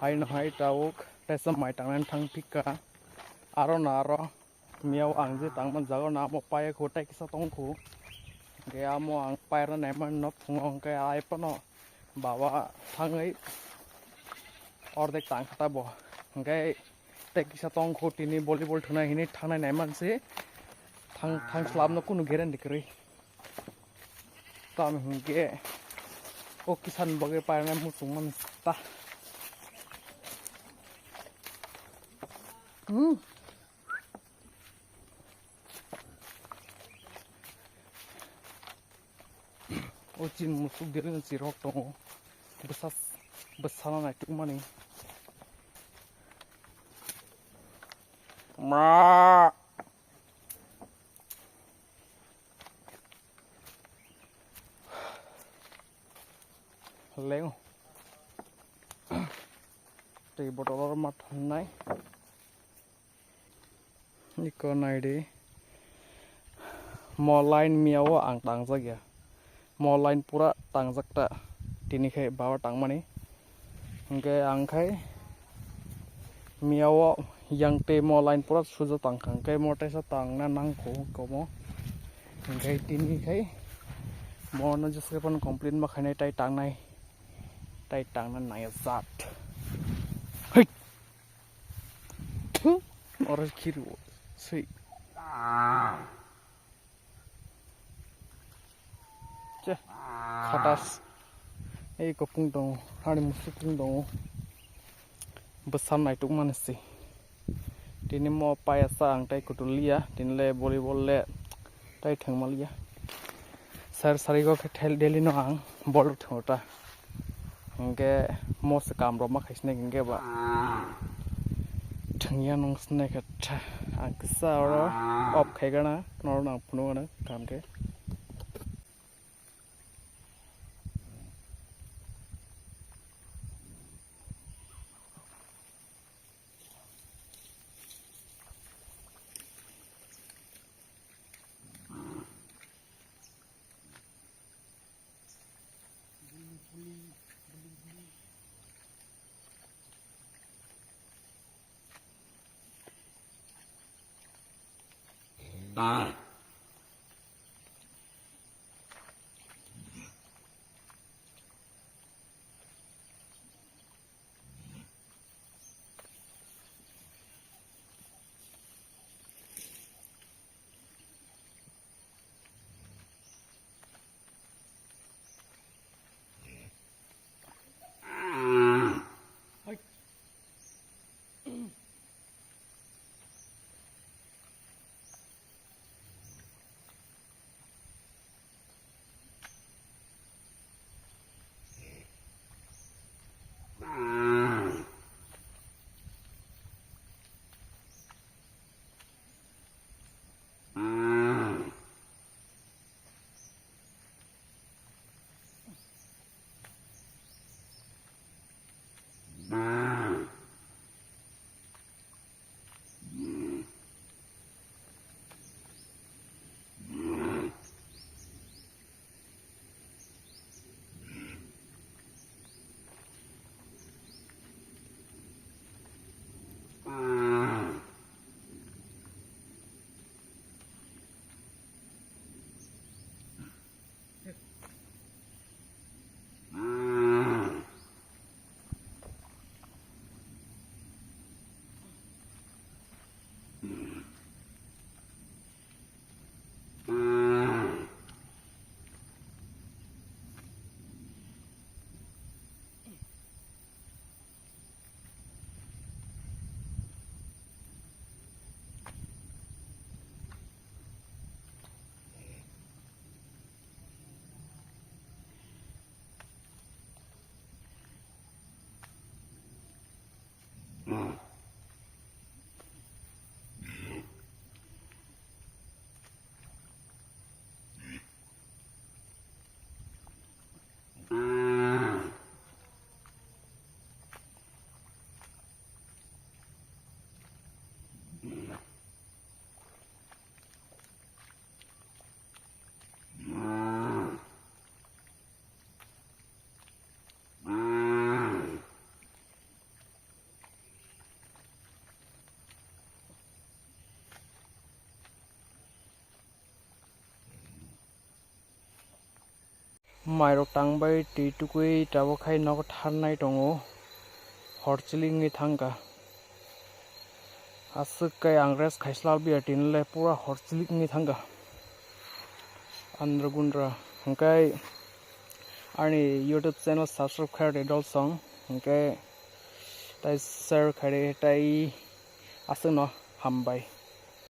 hai no hai tauk tesa mai tang thang pika aro na aro miao ang je tang man jago na mo pae ko tai kisa tong khu ge amo ang pae ra nai man no phungong ke ai pa no bawa thangai ordek tang khata bo ge tai kisa tong khu tini volleyball thuna hini thangnai nai man se thang slab no kunu geren dikri tam hungge o kisan bage pae na mu sung man ta o chin musuk dirin sirok tongo besana na tu mani ma leo tei botolor mat nai niko nai de mo line miao ang tang jagya mo line pura tang jakta tini khai bawa tang mani hingke ang khai miao yang te mo line pura suja tang khang kai mo taisa tang na nang ko komo hingke tini khai mo na jase pon complete ma khanai tai tang na nai zat hei or khiru sei che khatas ei ko pung dong hari musuk pung dong besar nai tuk manasi tini mo paya sang tai kutulia tinle volleyball le tai thangmalia sar sari ko khel deli no ang bol thota hingke mo se kam ro ma khaisne hingke ba thangya nong sne khatha ang ksa ro op khaigana nor nang phunu na kamke Mairok tangbai ti tukui tabo khai nok thanai tongo horchilingi thangka asuk kai angres khaislal bi atin le pura horchilingi thangka androgundra hangkai ani YouTube channel subscribe khai dol song hangkai tai share khai tai asuk no hambai